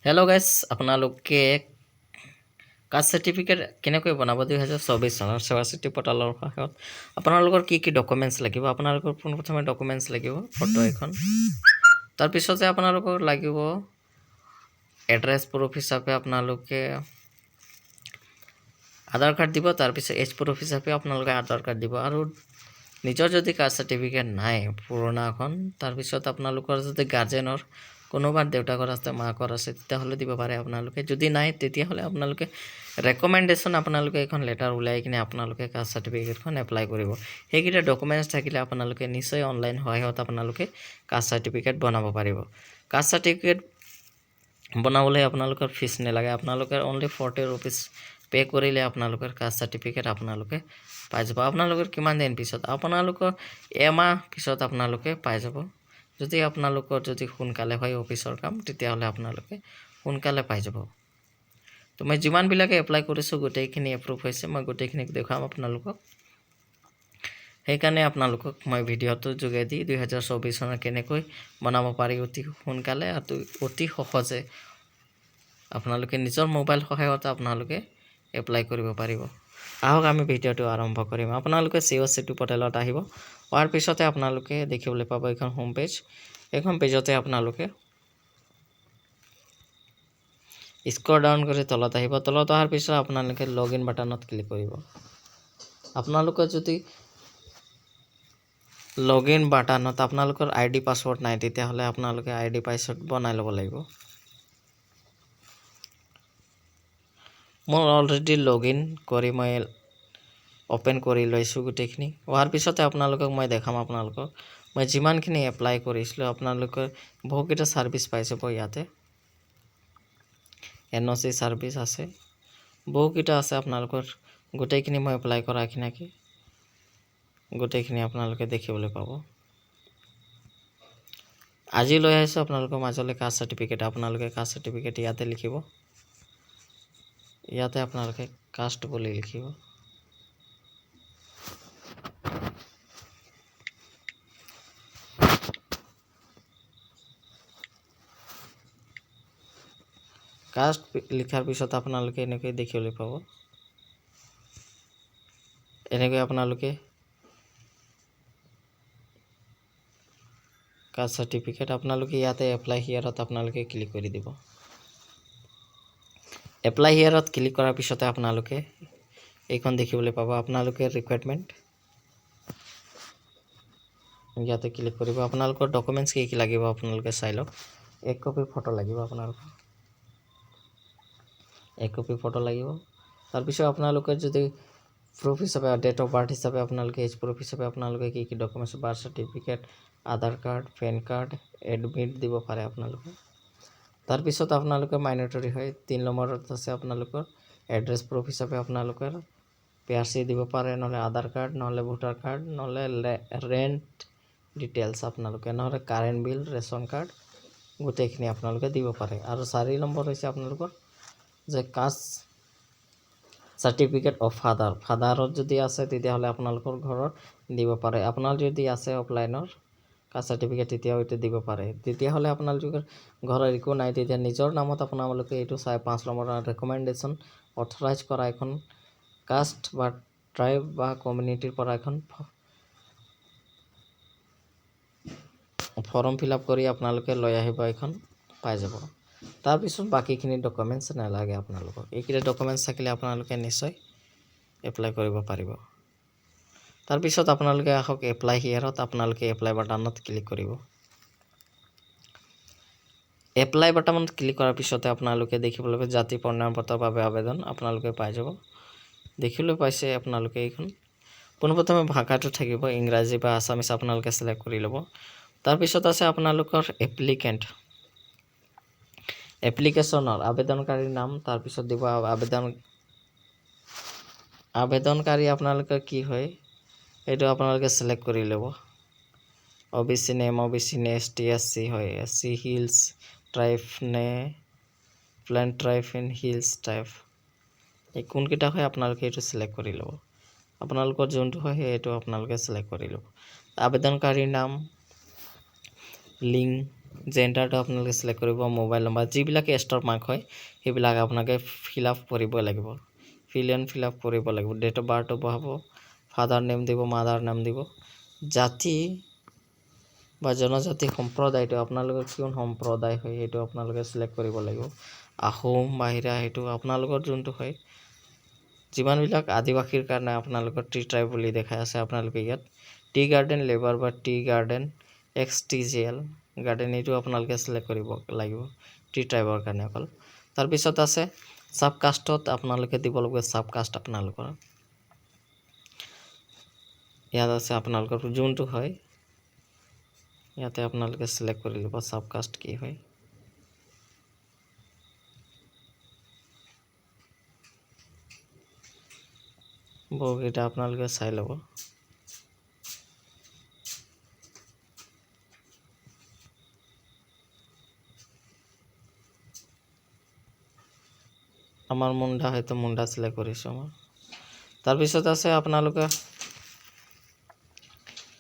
Hello' guys, আপোনালোকে caste certificate কেনেকৈ বনাব 2024 চনৰ সেৱা চিঠি পৰ্টেলৰ সহায়ত আপোনালোকৰ কি কি ডকুমেণ্টছ লাগিব। আপোনালোকৰ পোনপ্ৰথমে ডকুমেণ্টছ লাগিব ফটো এখন, তাৰপিছতে আপোনালোকৰ লাগিব এড্ৰেছ প্ৰুফ হিচাপে আপোনালোকে আধাৰ কাৰ্ড দিব, তাৰপিছত এজ প্ৰুফ হিচাপে আপোনালোকে আধাৰ কাৰ্ড দিব। আৰু নিজৰ যদি কাষ্ট চাৰ্টিফিকেট নাই পুৰণা এখন, তাৰপিছত আপোনালোকৰ যদি গাৰ্জেনৰ কোনোবা দেউতাকৰ আছে মাকৰ আছে তেতিয়াহ'লে দিব পাৰে আপোনালোকে। যদি নাই তেতিয়াহ'লে আপোনালোকে ৰেকমেণ্ডেশ্যন আপোনালোকে এখন লেটাৰ উলিয়াই কিনে আপোনালোকে কাষ্ট চাৰ্টিফিকেটখন এপ্লাই কৰিব। সেইকেইটা ডকুমেণ্টছ থাকিলে আপোনালোকে নিশ্চয় অনলাইন সহায়ত আপোনালোকে কাষ্ট চাৰ্টিফিকেট বনাব পাৰিব। কাষ্ট চাৰ্টিফিকেট বনাবলৈ আপোনালোকৰ ফিজ নালাগে, আপোনালোকে অনলি 40 rupees পে' কৰিলে আপোনালোকৰ কাষ্ট চাৰ্টিফিকেট আপোনালোকে পাই যাব। আপোনালোকৰ কিমান দিন পিছত? আপোনালোকৰ এমাহ পিছত আপোনালোকে পাই যাব। যদি আপোনালোকৰ যদি সোনকালে হয় অফিচৰ কাম, তেতিয়াহ'লে আপোনালোকে সোনকালে পাই যাব। তো মই যিমানবিলাকে এপ্লাই কৰিছোঁ গোটেইখিনি এপ্ৰুভ হৈছে, মই গোটেইখিনিক দেখুৱাম আপোনালোকক। সেইকাৰণে আপোনালোকক মই ভিডিঅ'টোৰ যোগেদি 2024 চনত কেনেকৈ বনাব পাৰি অতি সোনকালে আৰু অতি সহজে আপোনালোকে নিজৰ মোবাইল সহায়ত আপোনালোকে এপ্লাই কৰিব পাৰিব। আহক আমি ভিডিঅ'টো আৰম্ভ কৰিম। আপোনালোকে সেৱা চিঠি পৰ্টেলত আহিব। হোৱাৰ পিছতে আপোনালোকে দেখিবলৈ পাব এইখন হোম পেজ। এইখন পেজতে আপোনালোকে স্ক্ৰল ডাউন কৰি তলত আহিব। তলত অহাৰ পিছত আপোনালোকে লগ ইন বাটনত ক্লিক কৰিব। আপোনালোকৰ যদি লগ ইন বাটনত আপোনালোকৰ ID পাছৱৰ্ড নাই তেতিয়াহ'লে আপোনালোকে ID পাছৱৰ্ড বনাই ল'ব লাগিব। মোৰ অলৰেডি লগ ইন কৰি মই অপেন কৰি লৈছোঁ গোটেইখিনি। হোৱাৰ পিছতে আপোনালোকক মই দেখাম। আপোনালোকক মই যিমানখিনি এপ্লাই কৰিছিলোঁ আপোনালোকে বহুকেইটা ছাৰ্ভিচ পাই যাব। ইয়াতে NOC ছাৰ্ভিচ আছে, বহুকেইটা আছে। আপোনালোকৰ গোটেইখিনি মই এপ্লাই কৰাখিনিকে গোটেইখিনি আপোনালোকে দেখিবলৈ পাব। আজি লৈ আহিছোঁ আপোনালোকৰ মাজলৈ কাষ্ট চাৰ্টিফিকেট। আপোনালোকে কাষ্ট চাৰ্টিফিকেট ইয়াতে লিখিব। ইয়াতে আপোনালোকে কাষ্ট বুলি লিখিব। কাষ্ট লিখাৰ পিছত আপোনালোকে এনেকৈ দেখিবলৈ পাব। এনেকৈ আপোনালোকে কাষ্ট চাৰ্টিফিকেট আপোনালোকে ইয়াতে এপ্লাই হিয়াৰত আপোনালোকে ক্লিক কৰি দিব। এপ্লাই হিয়াৰত ক্লিক কৰাৰ পিছতে আপোনালোকে এইখন দেখিবলৈ পাব। আপোনালোকে ৰিকুৱাৰমেণ্ট ইয়াতে ক্লিক কৰিব। আপোনালোকৰ ডকুমেণ্টছ কি কি লাগিব আপোনালোকে চাই লওক। 1 কপি ফটো লাগিব আপোনালোকৰ, 1 কপি ফটো লাগিব। তাৰপিছত আপোনালোকে যদি প্ৰুফ হিচাপে ডেট অফ বাৰ্থ হিচাপে আপোনালোকে এজ প্ৰুফ হিচাপে আপোনালোকে কি কি ডকুমেণ্টছ বাৰ্থ চাৰ্টিফিকেট, আধাৰ কাৰ্ড, পেন কাৰ্ড, এডমিট দিব পাৰে আপোনালোকে। তাৰপিছত আপোনালোকে মাইনৰিটি হয় 3 নম্বৰত আছে আপোনালোকৰ এড্ৰেছ প্ৰুফ হিচাপে আপোনালোকৰ PRC দিব পাৰে, নহ'লে আধাৰ কাৰ্ড, নহ'লে ভোটাৰ কাৰ্ড, নহ'লে ৰেণ্ট ডিটেইলছ আপোনালোকে, নহ'লে কাৰেণ্ট বিল, ৰেচন কাৰ্ড গোটেইখিনি আপোনালোকে দিব পাৰে। আৰু 4 নম্বৰ হৈছে আপোনালোকৰ যে কাষ্ট চাৰ্টিফিকেট অফ ফাদাৰত যদি আছে তেতিয়াহ'লে আপোনালোকৰ ঘৰত দিব পাৰে। আপোনাৰ যদি আছে অফলাইনৰ কাষ্ট চাৰ্টিফিকেট তেতিয়াও এইটো দিব পাৰে। তেতিয়াহ'লে আপোনালোকৰ ঘৰৰ একো নাই তেতিয়া নিজৰ নামত আপোনালোকে এইটো 5 নম্বৰ ৰেকমেণ্ডেশ্যন অথৰাইজ কৰা এখন কাষ্ট বা ট্ৰাইব বা কমিউনিটিৰ পৰা এখন ফৰ্ম ফিল আপ কৰি আপোনালোকে লৈ আহিব, এখন পাই যাব। তাৰপিছত বাকীখিনি ডকুমেণ্টছ নালাগে আপোনালোকক। এইকেইটা ডকুমেণ্টছ থাকিলে আপোনালোকে নিশ্চয় এপ্লাই কৰিব পাৰিব। তাৰপিছত আপোনালোকে আহক এপ্লাই হিয়াৰত আপোনালোকে এপ্লাই বাটনত ক্লিক কৰিব। এপ্লাই বাটনত ক্লিক কৰাৰ পিছতে আপোনালোকে দেখিবলৈ পাব জাতি প্ৰমাণ পত্ৰৰ বাবে আবেদন আপোনালোকে পাই যাব। দেখিবলৈ পাইছে আপোনালোকে এইখন। পোনপ্ৰথমে ভাষাটো থাকিব ইংৰাজী বা আছামিছ আপোনালোকে চিলেক্ট কৰি ল'ব। তাৰপিছত আছে আপোনালোকৰ এপ্লিকেশ্যনৰ আবেদনকাৰীৰ নাম, তাৰপিছত দিব আবেদনকাৰী আপোনালোকৰ কি হয় এইটো আপোনালোকে চিলেক্ট কৰি ল'ব। OBC নে MOBC নে ST SC হয়, SC হিলছ ট্ৰাইব নে plain tribe in hills tribe, এই কোনকেইটা হয় আপোনালোকে এইটো চিলেক্ট কৰি ল'ব। আপোনালোকৰ যোনটো হয় সেইটো আপোনালোকে চিলেক্ট কৰি ল'ব। আবেদনকাৰীৰ নাম, লিংক জেণ্ডাৰটো আপোনালোকে চিলেক্ট কৰিব, মোবাইল নম্বৰ যিবিলাক এষ্টৰ মাৰ্ক হয় সেইবিলাক আপোনালোকে ফিল আপ কৰিব লাগিব, ফিল আপ কৰিব লাগিব। ডেট অফ বাৰ্থটো বহাব, ফাদাৰ নেম দিব, মাদাৰ নাম দিব, জাতি বা জনজাতি সম্প্ৰদায়টো আপোনালোকৰ কোন সম্প্ৰদায় হয় সেইটো আপোনালোকে চিলেক্ট কৰিব লাগিব। আহোম বাহিৰা সেইটো আপোনালোকৰ যোনটো হয়, যিমানবিলাক আদিবাসীৰ কাৰণে আপোনালোকৰ টি ট্ৰাইব বুলি দেখাই আছে আপোনালোকে ইয়াত টি গাৰ্ডেন লেবাৰ বা টি গাৰ্ডেন XTGL গাৰ্ডেন এইটো আপোনালোকে চিলেক্ট কৰিব লাগিব টি ট্ৰাইবৰ কাৰণে অকল। তাৰপিছত আছে চাব কাষ্টত আপোনালোকে দিব লাগিব চাব কাষ্ট আপোনালোকৰ ইয়াত আছে আপোনালোকৰ যোনটো হয় ইয়াতে আপোনালোকে চিলেক্ট কৰি ল'ব চাব কাষ্ট কি হয়। বহুকেইটা আপোনালোকে চাই ল'ব। আমাৰ মুণ্ডা হয়তো মুণ্ডা চিলেক্ট কৰিছোঁ মই। তাৰপিছত আছে আপোনালোকে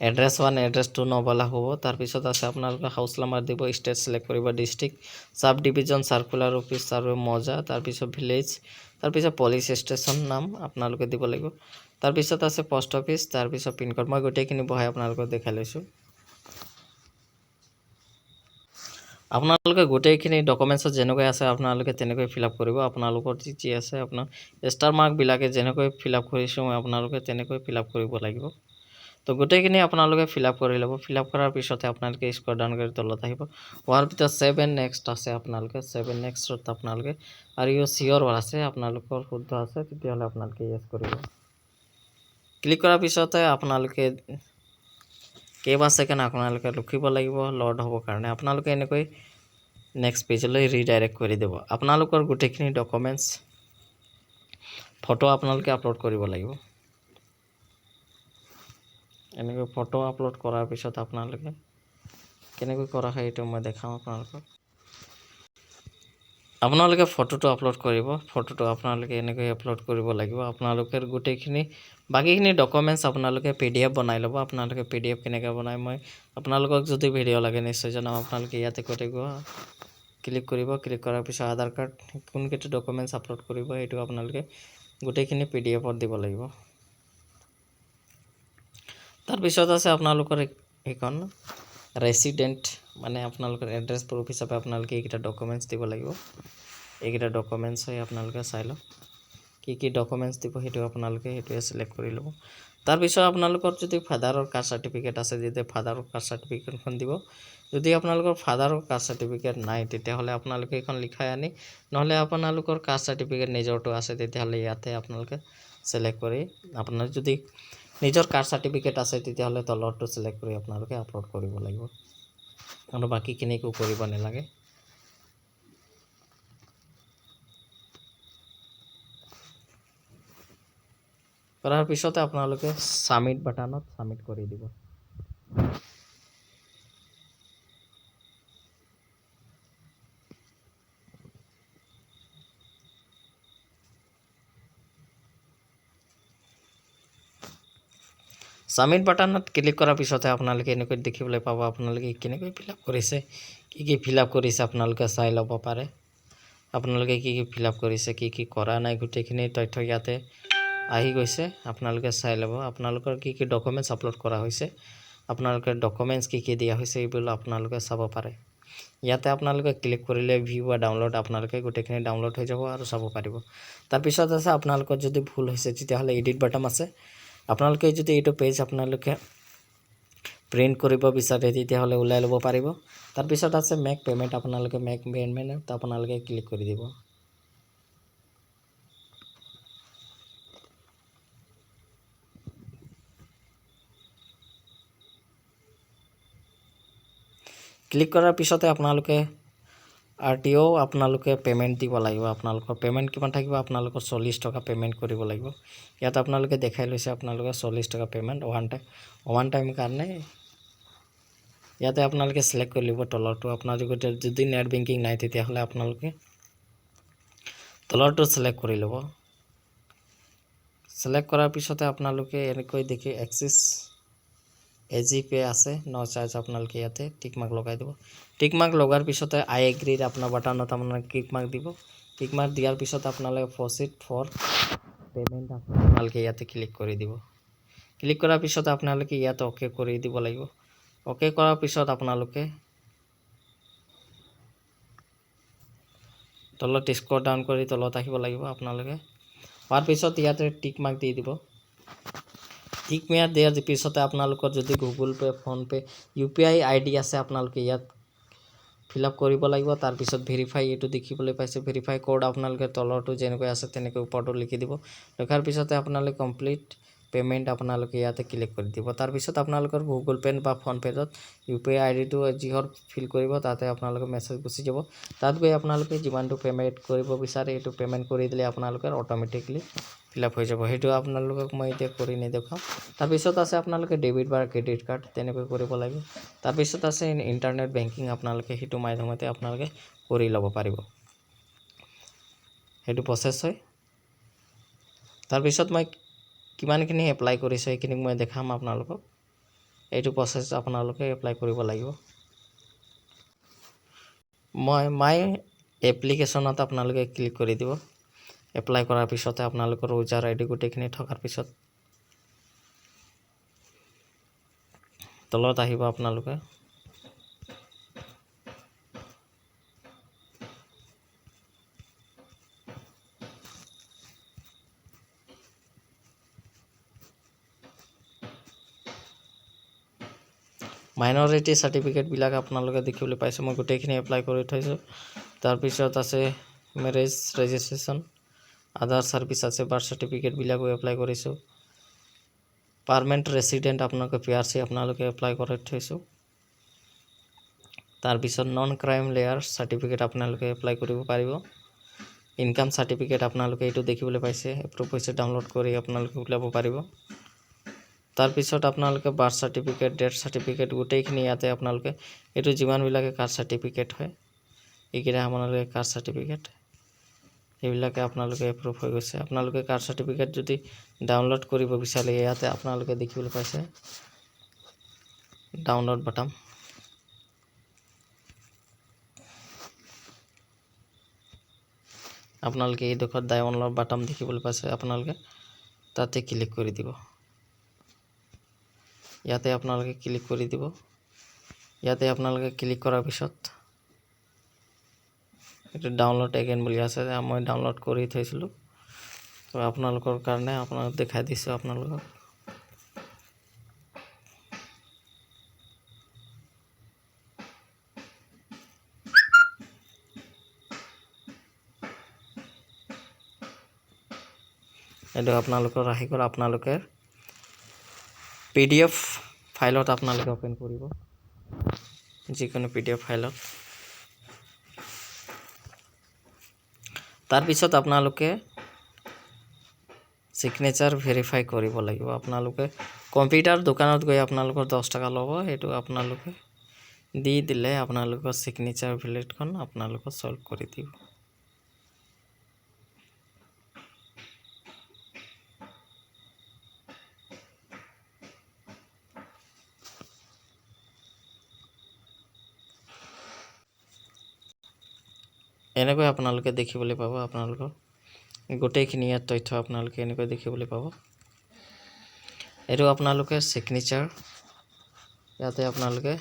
এড্ৰেছ 1 এড্ৰেছ 2 নবলা হ'ব। তাৰপিছত আছে আপোনালোকে হাউচ নাম্বাৰ দিব, ষ্টেট চিলেক্ট কৰিব, ডিষ্ট্ৰিক্ট, চাব ডিভিজন, চাৰ্কুলাৰ অফিচ আৰু মৌজা, তাৰপিছত ভিলেজ, তাৰপিছত পুলিচ ষ্টেচন নাম আপোনালোকে দিব লাগিব। তাৰপিছত আছে পোষ্ট অফিচ, তাৰপিছত পিনক'ড। মই গোটেইখিনি বহাই আপোনালোকক দেখাই লৈছোঁ। আপোনালোকে গোটেইখিনি ডকুমেণ্টছত যেনেকৈ আছে আপোনালোকে তেনেকৈ ফিল আপ কৰিব। আপোনালোকৰ যি আছে আপোনাৰ ষ্টাৰ মাৰ্কবিলাকে যেনেকৈ ফিল আপ কৰিছোঁ মই আপোনালোকে তেনেকৈ ফিল আপ কৰিব লাগিব। তো গোটেইখিনি আপোনালোকে ফিল আপ কৰি ল'ব। ফিল আপ কৰাৰ পিছতে আপোনালোকে স্ক্ৰল ডাউন কৰি তলত আহিব। হোৱাৰ পিছত ছেভ এণ্ড নেক্সট আছে আপোনালোকে ছেভ এণ্ড নেক্সটত আপোনালোকে আৰু ইউ চিয়'ৰ আছে আপোনালোকৰ শুদ্ধ আছে তেতিয়াহ'লে আপোনালোকে য়েছ কৰিব। ক্লিক কৰাৰ পিছতে আপোনালোকে কেইবা ছেকেণ্ড আপোনালোকে ৰখিব লাগিব লোড হ'বৰ কাৰণে। আপোনালোকে এনেকৈ নেক্সট পেজলৈ ৰিডাইৰেক্ট কৰি দিব। আপোনালোকৰ গোটেইখিনি ডকুমেণ্টছ ফটো আপোনালোকে আপলোড কৰিব লাগিব। এনেকৈ ফটো আপলোড কৰাৰ পিছত আপোনালোকে কেনেকৈ কৰা হয় এইটো মই দেখাম আপোনালোকক। আপোনালোকে ফটোটো আপলোড কৰিব। ফটোটো আপোনালোকে এনেকৈ আপলোড কৰিব লাগিব। আপোনালোকে গোটেইখিনি বাকীখিনি ডকুমেণ্টছ আপোনালোকে PDF বনাই ল'ব। আপোনালোকে PDF কেনেকৈ বনাই মই আপোনালোকক যদি ভিডিঅ' লাগে নিশ্চয় জনাম। আপোনালোকে ইয়াতে ক্লিক কৰিব। ক্লিক কৰাৰ পিছত আধাৰ কাৰ্ড কোনকেইটা ডকুমেণ্টছ আপলোড কৰিব সেইটো আপোনালোকে গোটেইখিনি PDFত দিব লাগিব। তাৰপিছত আছে আপোনালোকৰ এইখন ৰেচিডেণ্ট মানে আপোনালোকৰ এড্ৰেছ প্ৰুফ হিচাপে আপোনালোকে এইকেইটা ডকুমেণ্টছ দিব লাগিব। এইকেইটা ডকুমেণ্টছ হয় আপোনালোকে চাই লওক কি ডকুমেণ্টছ দিব সেইটো আপোনালোকে সেইটোৱে চিলেক্ট কৰি ল'ব। তাৰপিছত আপোনালোকৰ যদি ফাদাৰৰ কাষ্ট চাৰ্টিফিকেট আছে তেতিয়া ফাদাৰৰ কাষ্ট চাৰ্টিফিকেটখন দিব। যদি আপোনালোকৰ ফাদাৰৰ কাষ্ট চাৰ্টিফিকেট নাই তেতিয়াহ'লে আপোনালোকে এইখন লিখাই আনি নহ'লে আপোনালোকৰ কাষ্ট চাৰ্টিফিকেট নিজৰটো আছে তেতিয়াহ'লে ইয়াতে আপোনালোকে চিলেক্ট কৰি আপোনাৰ যদি নিজৰ কাষ্ট চাৰ্টিফিকেট আছে তেতিয়াহ'লে তলৰটো চিলেক্ট কৰি আপোনালোকে আপলোড কৰিব লাগিব আৰু বাকীখিনি একো কৰিব নালাগে। কৰাৰ পিছতে আপোনালোকে ছাবমিট বাটনত ছাবমিট কৰি দিব। ছাবমিট বাটনত ক্লিক কৰাৰ পিছতে আপোনালোকে এনেকৈ দেখিবলৈ পাব আপোনালোকে কেনেকৈ ফিল আপ কৰিছে কি ফিল আপ কৰিছে আপোনালোকে চাই ল'ব পাৰে। আপোনালোকে কি ফিল আপ কৰিছে কি কৰা নাই গোটেইখিনি তথ্য ইয়াতে আহি গৈছে। আপোনালোকে চাই ল'ব আপোনালোকৰ কি ডকুমেণ্টছ আপলোড কৰা হৈছে, আপোনালোকে ডকুমেণ্টছ কি দিয়া হৈছে এইবোৰ আপোনালোকে চাব পাৰে। ইয়াতে আপোনালোকে ক্লিক কৰিলে ভিউ বা ডাউনলোড আপোনালোকে গোটেইখিনি ডাউনলোড হৈ যাব আৰু চাব পাৰিব। তাৰপিছত আছে আপোনালোকৰ যদি ভুল হৈছে তেতিয়াহ'লে এডিট বাটন আছে। আপোনালোকে যদি এইটো পেজ আপোনালোকে প্ৰিণ্ট কৰিব বিচাৰে তেতিয়াহ'লে ওলাই ল'ব পাৰিব। তাৰপিছত আছে মেক পে'মেণ্ট আপোনালোকে মেক পে'মেণ্টত আপোনালোকে ক্লিক কৰি দিব। ক্লিক কৰাৰ পিছতে আপোনালোকে RTO আপোনালোকে পে'মেণ্ট দিব লাগিব। আপোনালোকৰ পে'মেণ্ট কিমান থাকিব আপোনালোকৰ 40 টকা পে'মেণ্ট কৰিব লাগিব। ইয়াত আপোনালোকে দেখাই লৈছে আপোনালোকে 40 টকা পে'মেণ্ট ওৱান টাইম কাৰণে ইয়াতে আপোনালোকে চিলেক্ট কৰি ল'ব তলৰটো। আপোনালোকে যদি নেট বেংকিং নাই তেতিয়াহ'লে আপোনালোকে তলৰটো চিলেক্ট কৰি ল'ব। চিলেক্ট কৰাৰ পিছতে আপোনালোকে এনেকৈ দেখি এক্সিছ AG পে আছে ন চাৰ্জ আপোনালোকে ইয়াতে টিক মাৰ্ক লগাই দিব। টিক মাৰ্ক লগাৰ পিছতে আই এগ্ৰিৰ আপোনাৰ বাটনত আপোনাৰ ক্লিক মাৰ্ক দিব। ক্লিক মাৰ্ক দিয়াৰ পিছত আপোনালোকে প্ৰচিড ফৰ পে'মেণ্ট আপোনালোকে ইয়াতে ক্লিক কৰি দিব। ক্লিক কৰাৰ পিছত আপোনালোকে ইয়াতে অ'কে কৰি দিব লাগিব। অ'কে কৰাৰ পিছত আপোনালোকে তলত স্ক্ৰল ডাউন কৰি তলত আহিব লাগিব। আপোনালোকে হোৱাৰ পিছত ইয়াতে টিক মাৰ্ক দি দিব। টিক মাৰ্ক দিয়াৰ পিছতে আপোনালোকৰ যদি Google pay', PhonePe', UPI ID আছে আপোনালোকে ইয়াত ফিল আপ কৰিব লাগিব। তাৰপিছত ভেৰিফাই এইটো দেখিবলৈ পাইছে, ভেৰিফাই কোড আপোনালোকে তলৰটো যেনেকৈ আছে তেনেকৈ ওপৰটো লিখি দিব। লিখাৰ পিছতে আপোনালোকে কমপ্লিট পে'মেণ্ট আপোনালোকে ইয়াতে ক্লিক কৰি দিব। তাৰপিছত আপোনালোকৰ গুগল পে' বা ফোনপে'ত UPI IDটো যিহৰ ফিল কৰিব তাতে আপোনালোকে মেছেজ গুচি যাব। তাত গৈ আপোনালোকে যিমানটো পে'মেণ্ট কৰিব বিচাৰে এইটো পে'মেণ্ট কৰি দিলে আপোনালোকৰ অট'মেটিকলি ফিল আপ হৈ যাব। সেইটো আপোনালোকক মই এতিয়া কৰি নেদেখাম। তাৰপিছত আছে আপোনালোকে ডেবিট বা ক্ৰেডিট কাৰ্ড তেনেকৈ কৰিব লাগিব। তাৰপিছত আছে ইণ্টাৰনেট বেংকিং আপোনালোকে সেইটো মাধ্যমতে আপোনালোকে কৰি ল'ব পাৰিব। সেইটো প্ৰচেছ হয়। তাৰপিছত মই কিমানখিনি এপ্লাই কৰিছোঁ সেইখিনি মই দেখাম আপোনালোকক। এইটো প্ৰচেছ আপোনালোকে এপ্লাই কৰিব লাগিব। মই মাই এপ্লিকেশ্যনত আপোনালোকে ক্লিক কৰি দিব। এপ্লাই কৰাৰ পিছতে আপোনালোকৰ ইউজাৰ ID গোটেইখিনি থকাৰ পিছত তলত আহিব আপোনালোকে। মাইনৰিটি চাৰ্টিফিকেটবিলাক আপোনালোকে দেখিবলৈ পাইছে, মই গোটেইখিনি এপ্লাই কৰি থৈছোঁ। তাৰপিছত আছে মেৰেজ ৰেজিষ্ট্ৰেশ্যন, আধাৰ চাৰ্ভিচ আছে, বাৰ্থ চাৰ্টিফিকেটবিলাকো এপ্লাই কৰিছোঁ। পাৰ্মানেণ্ট ৰেচিডেণ্ট আপোনালোকে PRC আপোনালোকে এপ্লাই কৰি থৈছোঁ। তাৰপিছত নন ক্ৰাইম লেয়াৰ চাৰ্টিফিকেট আপোনালোকে এপ্লাই কৰিব পাৰিব। ইনকাম চাৰ্টিফিকেট আপোনালোকে এইটো দেখিবলৈ পাইছে, এপ্ৰুভ হৈছে, ডাউনলোড কৰি আপোনালোকে উলিয়াব পাৰিব। তাৰপিছত আপোনালোকে বাৰ্থ চাৰ্টিফিকেট, ডেথ চাৰ্টিফিকেট গোটেইখিনি ইয়াতে আপোনালোকে এইটো যিমানবিলাকে কাষ্ট চাৰ্টিফিকেট হয় এইকেইটা আপোনালোকে কাষ্ট চাৰ্টিফিকেট এইবিলাকে আপোনালোকে এপ্ৰুভ হৈ গৈছে। আপোনালোকে কাষ্ট চাৰ্টিফিকেট যদি ডাউনলোড কৰিব বিচাৰে ইয়াতে আপোনালোকে দেখিবলৈ পাইছে ডাউনলোড বাটন। আপোনালোকে এই ডোখৰত ডাউনলোড বাটন দেখিবলৈ পাইছে, আপোনালোকে তাতে ক্লিক কৰি দিব। ইয়াতে আপোনালোকে ক্লিক কৰি দিব। ইয়াতে আপোনালোকে ক্লিক কৰাৰ পিছত এইটো ডাউনলোড এগেইন বুলি আছে, মই ডাউনলোড কৰি থৈছিলোঁ, তো আপোনালোকৰ কাৰণে আপোনাক দেখাই দিছোঁ। আপোনালোকক এইটো আপোনালোকৰ আহি গ'ল। আপোনালোকে PDF ফাইলত আপোনালোকে ওপেন কৰিব, যিকোনো PDF ফাইলত। তাৰপিছত আপোনালোকে চিগনেচাৰ ভেৰিফাই কৰিব লাগিব। আপোনালোকে কম্পিউটাৰ দোকানত গৈ আপোনালোকৰ 10 টকা ল'ব, সেইটো আপোনালোকে দি দিলে আপোনালোকৰ চিগনেচাৰ ভেলিডখন আপোনালোকে সলভ কৰি দিব। এনেকৈ আপোনালোকে দেখিবলৈ পাব। আপোনালোকৰ গোটেইখিনি ইয়াত তথ্য আপোনালোকে এনেকৈ দেখিবলৈ পাব। এইটো আপোনালোকে চিগনেচাৰ ইয়াতে আপোনালোকে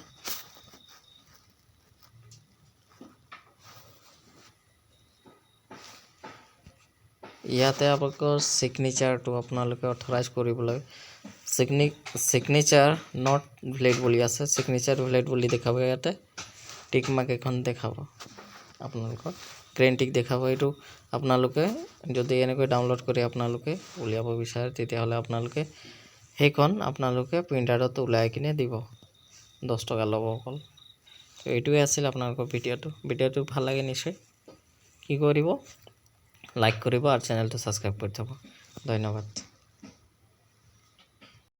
আপোনালোকৰ চিগনেচাৰটো আপোনালোকে অথৰাইজ কৰিবলৈ চিগনেচাৰ নট ভেলিড বুলি আছে, চিগনেচাৰ ভেলিড বুলি দেখাব। ইয়াতে টিক মাৰ্ক এখন দেখাব, আপোনালোকৰ গ্ৰীণ টিক দেখাব। এইটো আপোনালোকে যদি এনেকৈ ডাউনলোড কৰি আপোনালোকে উলিয়াব বিচাৰে তেতিয়াহ'লে আপোনালোকে সেইখন আপোনালোকে প্ৰিণ্টাৰত ওলাই কিনে দিব, 10 টকা ল'ব অকল। তো এইটোৱে আছিল আপোনালোকৰ ভিডিঅ'টো ভাল লাগে নিশ্চয় কি কৰিব, লাইক কৰিব আৰু চেনেলটো ছাবস্ক্ৰাইব কৰি থ'ব। ধন্যবাদ।